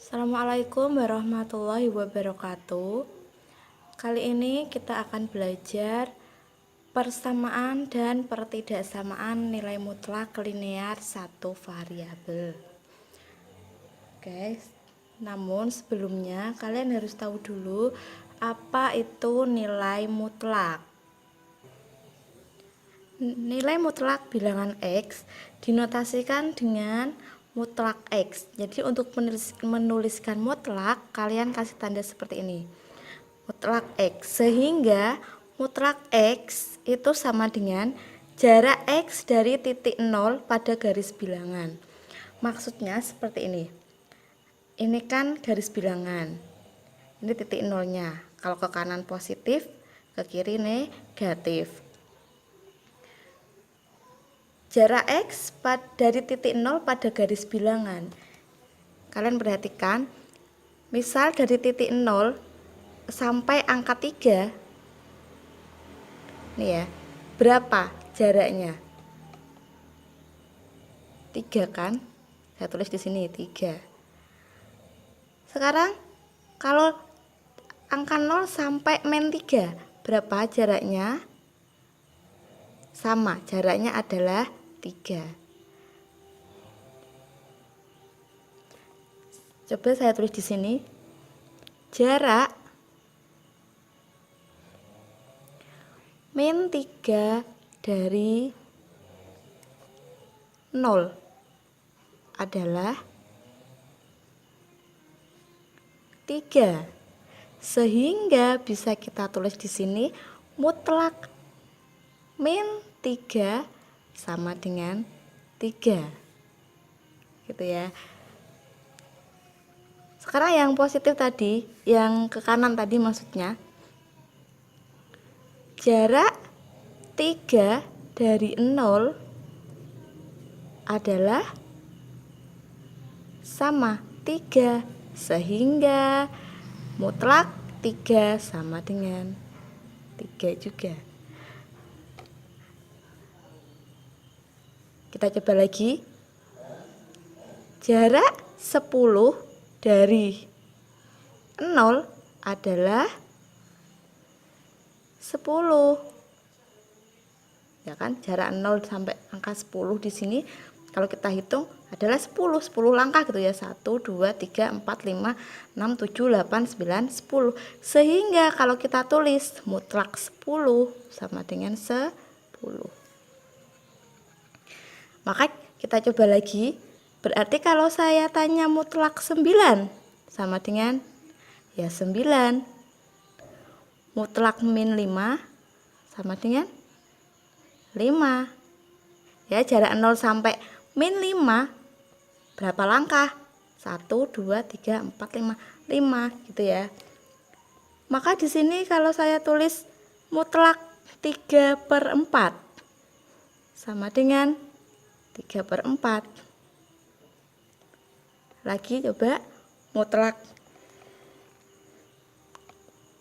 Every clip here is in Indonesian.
Assalamualaikum warahmatullahi wabarakatuh. Kali ini kita akan belajar persamaan dan pertidaksamaan nilai mutlak linear satu variabel. Oke, namun sebelumnya kalian harus tahu dulu apa itu nilai mutlak. Nilai mutlak bilangan X dinotasikan dengan mutlak X. Jadi untuk menuliskan mutlak, kalian kasih tanda seperti ini. Mutlak X, sehingga mutlak X itu sama dengan jarak X dari titik 0 pada garis bilangan. Maksudnya seperti ini. Ini kan garis bilangan. Ini titik nolnya. Kalau ke kanan positif, ke kiri negatif. Jarak X dari titik 0 pada garis bilangan. Kalian perhatikan, misal dari titik 0 sampai angka 3. Nih ya, berapa jaraknya? 3 kan? Saya tulis di sini 3. Sekarang kalau angka 0 sampai min 3, berapa jaraknya? Sama, jaraknya adalah 3. Coba saya tulis di sini. Jarak min 3 dari 0 adalah 3. Sehingga bisa kita tulis di sini mutlak min 3 sama dengan 3. Gitu ya. Sekarang yang positif tadi, yang ke kanan tadi maksudnya, jarak 3 dari 0 adalah sama 3, sehingga mutlak 3 sama dengan 3 juga. Kita coba lagi. Jarak 10 dari 0 adalah 10. Ya kan? Jarak 0 sampai angka 10 di sini kalau kita hitung adalah 10 langkah gitu ya. 1 2 3 4 5 6 7 8 9 10. Sehingga kalau kita tulis mutlak 10 sama dengan 10. Maka kita coba lagi. Berarti kalau saya tanya mutlak 9 sama dengan ya 9. Mutlak min 5 sama dengan 5. Ya, jarak 0 sampai min 5 berapa langkah? 1 2 3 4 5 gitu ya. Maka di sini kalau saya tulis mutlak 3/4 sama dengan 3/4. Lagi coba mutlak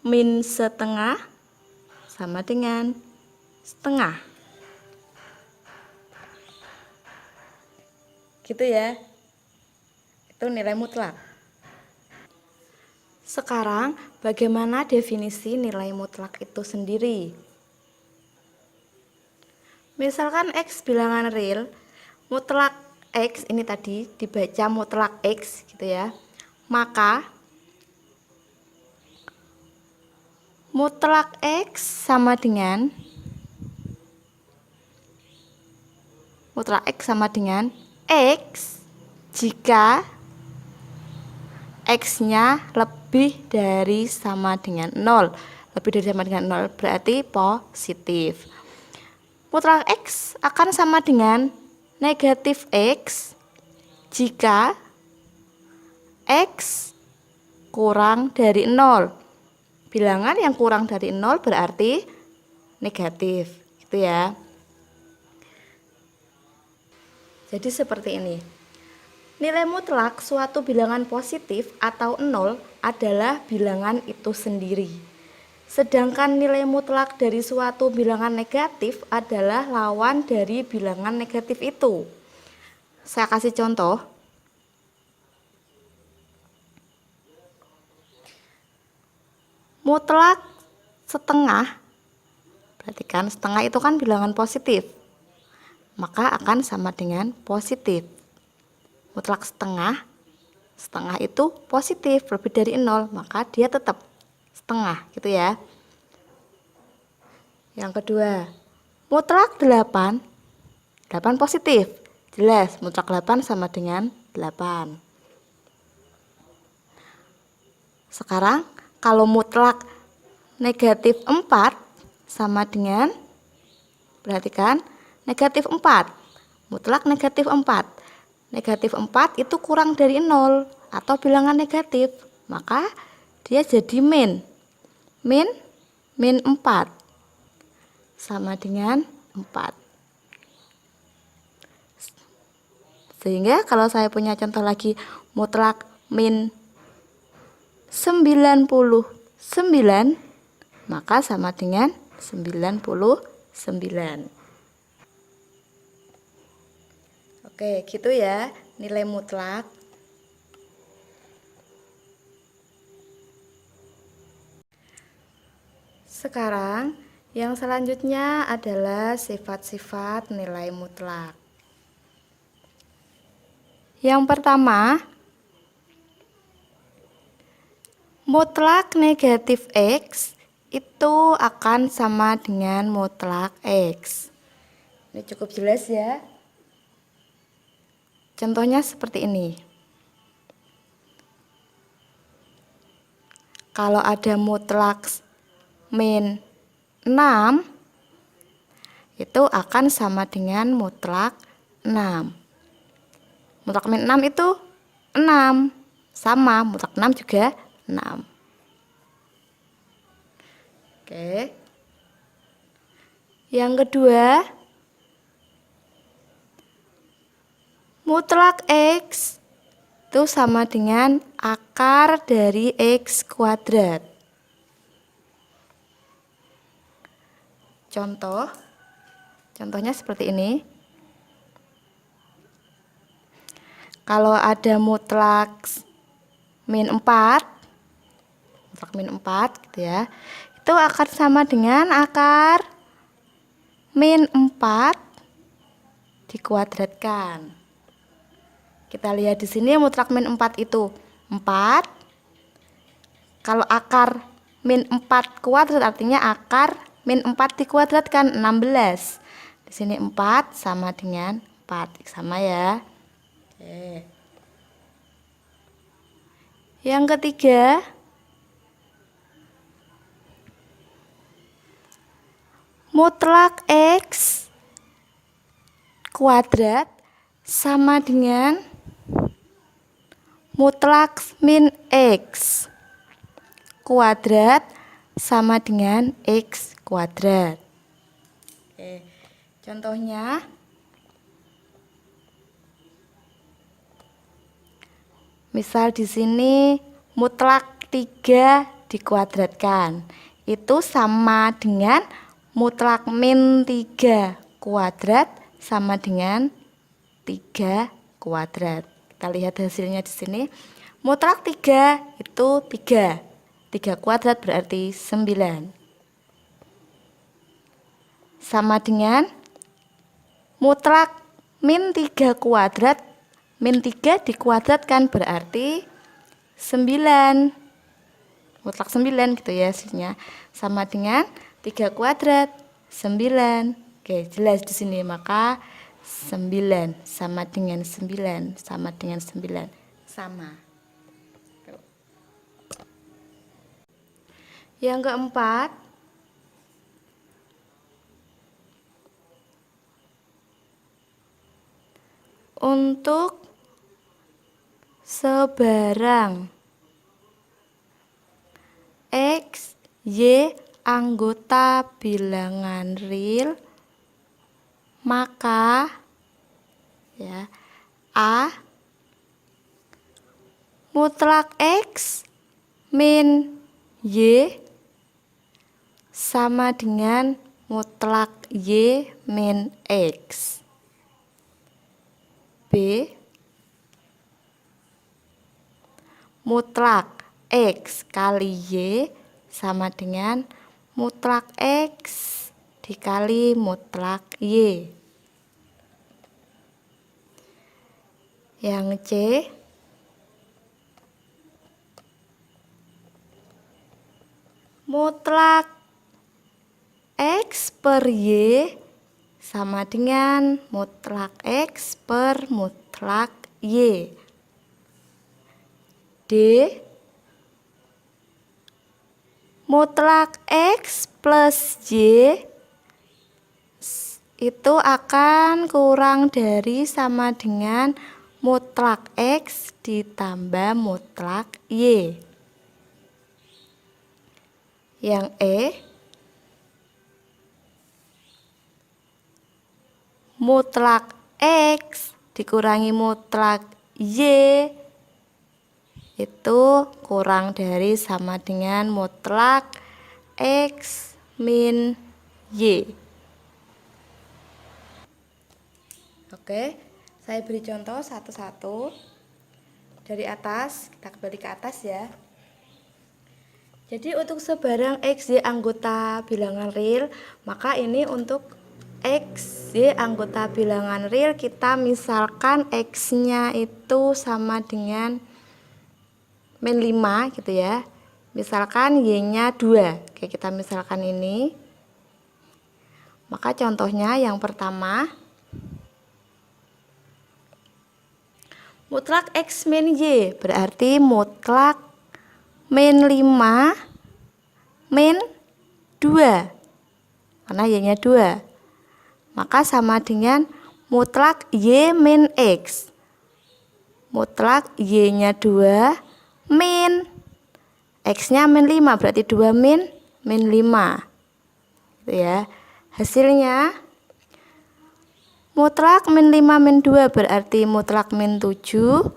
min setengah sama dengan setengah. Gitu ya. Itu nilai mutlak. Sekarang bagaimana definisi nilai mutlak itu sendiri? Misalkan X bilangan real, mutlak X ini tadi dibaca mutlak X gitu ya. Maka mutlak X sama dengan X jika X-nya lebih dari sama dengan 0. Lebih dari sama dengan 0 berarti positif. Mutlak X akan sama dengan negatif X jika X kurang dari 0. Bilangan yang kurang dari 0 berarti negatif, gitu ya. Jadi seperti ini. Nilai mutlak suatu bilangan positif atau 0 adalah bilangan itu sendiri. Sedangkan nilai mutlak dari suatu bilangan negatif adalah lawan dari bilangan negatif itu. Saya kasih contoh. mutlak setengah, perhatikan setengah itu kan bilangan positif, maka akan sama dengan positif. Mutlak setengah, setengah itu positif, lebih dari 0, maka dia tetap setengah gitu ya. Yang kedua, mutlak 8, 8 positif, jelas mutlak 8 sama dengan 8. Sekarang kalau mutlak negatif 4 sama dengan, perhatikan, negatif 4. Mutlak negatif 4. Negatif 4 itu kurang dari 0 atau bilangan negatif, maka dia jadi min. Min 4 sama dengan 4. Sehingga kalau saya punya contoh lagi, mutlak min 99, maka sama dengan 99. Oke, gitu ya nilai mutlak. Sekarang yang selanjutnya adalah sifat-sifat nilai mutlak. Yang pertama, mutlak negatif X itu akan sama dengan mutlak X. Ini cukup jelas ya. Contohnya seperti ini. Kalau ada mutlak min 6, itu akan sama dengan mutlak 6. Mutlak min 6 itu 6, sama mutlak 6 juga 6. Oke. Yang kedua, mutlak X itu sama dengan akar dari X kuadrat. Contohnya seperti ini. Kalau ada mutlak min 4 gitu ya, itu akan sama dengan akar min 4 dikuadratkan. Kita lihat di sini mutlak min 4 itu 4. Kalau akar min 4 kuadrat artinya akar min 4 dikuadratkan 16. Di sini 4 sama dengan 4. Sama ya. Oke. Yang ketiga, mutlak X kuadrat sama dengan mutlak min X kuadrat sama dengan X kuadrat. Oke, contohnya misal di sini mutlak 3 dikuadratkan, itu sama dengan mutlak min 3 kuadrat sama dengan 3 kuadrat. Kita lihat hasilnya di sini. Mutlak 3 itu 3. 3 kuadrat berarti 9. Sama dengan mutlak min 3 kuadrat, min 3 dikuadratkan berarti 9. Mutlak 9 gitu ya hasilnya. Sama dengan 3 kuadrat 9. Oke, jelas di sini, maka 9 sama dengan 9 sama dengan 9 sama. Yang keempat, untuk sebarang X, Y anggota bilangan real, maka ya A mutlak X min Y sama dengan mutlak Y min X. B mutlak X kali Y sama dengan mutlak X dikali mutlak Y. Yang C, mutlak X per Y sama dengan mutlak X per mutlak Y. D, mutlak X plus Y itu akan kurang dari sama dengan mutlak X ditambah mutlak Y. Yang E, mutlak X dikurangi mutlak Y itu kurang dari sama dengan mutlak X min Y. Oke, saya beri contoh satu-satu. Dari atas, kita kembali ke atas ya. Jadi untuk sebarang X, Y anggota bilangan real, maka ini untuk X, Y anggota bilangan real kita misalkan X-nya itu sama dengan min 5 gitu ya. Misalkan Y-nya 2, kayak kita misalkan ini. Maka contohnya yang pertama, mutlak X min Y berarti mutlak min 5 min 2, karena Y-nya 2. Maka sama dengan mutlak Y min X. Mutlak Y-nya 2 min X-nya min 5, berarti 2 min 5 gitu ya. Hasilnya mutlak min 5 min 2 berarti mutlak min 7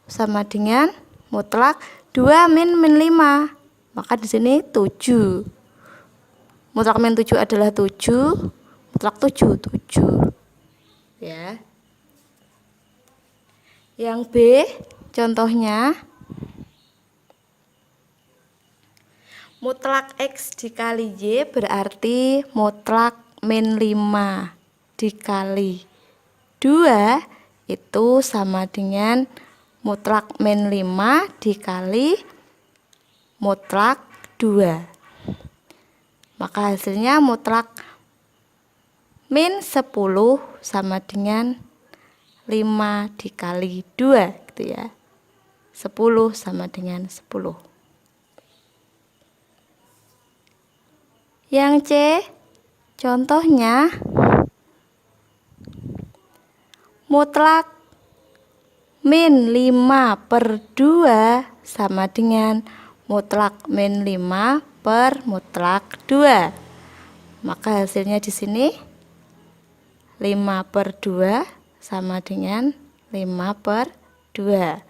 sama dengan mutlak 2 min 5. Maka di sini 7. Mutlak min 7 adalah 7, mutlak 7 ya. Yang B contohnya, mutlak X dikali Y berarti mutlak min 5 dikali 2 itu sama dengan mutlak min 5 dikali mutlak 2. Maka hasilnya mutlak min 10 sama dengan 5 dikali 2 gitu ya. 10 sama dengan 10. Yang C contohnya, mutlak min 5 per 2 sama dengan mutlak min 5 per mutlak 2. Maka hasilnya di sini 5 per 2 sama dengan 5 per 2.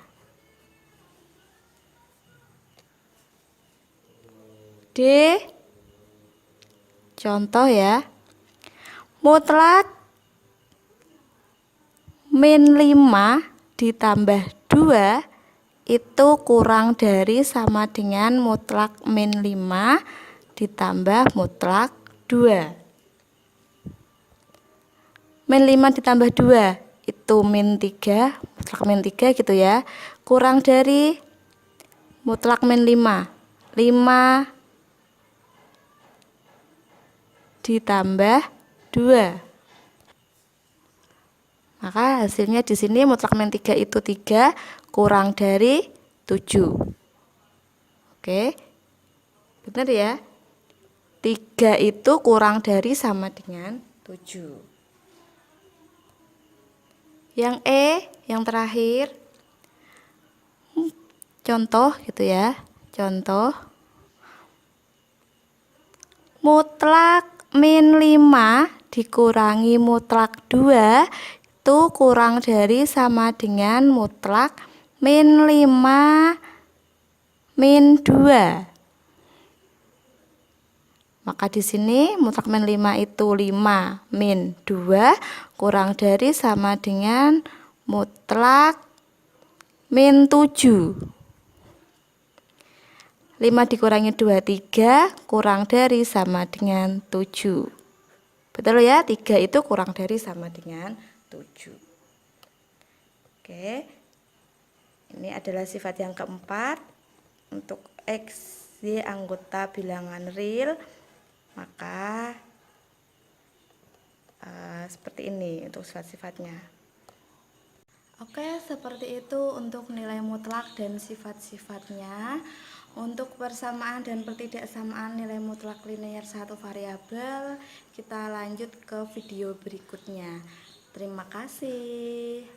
D contoh ya, mutlak min 5 ditambah 2 itu kurang dari sama dengan mutlak min 5 ditambah mutlak 2. Min 5 ditambah 2 itu min 3, mutlak min 3 gitu ya. Kurang dari mutlak min 5. 5 ditambah 2. Maka hasilnya di sini mutlak min 3 itu 3 kurang dari 7. Oke. Benar ya? 3 itu kurang dari sama dengan 7. Yang E, yang terakhir. Contoh gitu ya. Contoh. Mutlak min 5 dikurangi mutlak 2 itu kurang dari sama dengan mutlak min 5 min 2. Maka di sini mutlak min 5 itu 5 min 2 kurang dari sama dengan mutlak min 7. 5 dikurangi 2, 3, kurang dari sama dengan 7. Betul ya, 3 itu kurang dari sama dengan 7. Oke, ini adalah sifat yang keempat. Untuk X, Y anggota bilangan real, maka seperti ini untuk sifat-sifatnya. Oke, seperti itu untuk nilai mutlak dan sifat-sifatnya. Untuk persamaan dan pertidaksamaan nilai mutlak linear satu variabel, kita lanjut ke video berikutnya. Terima kasih.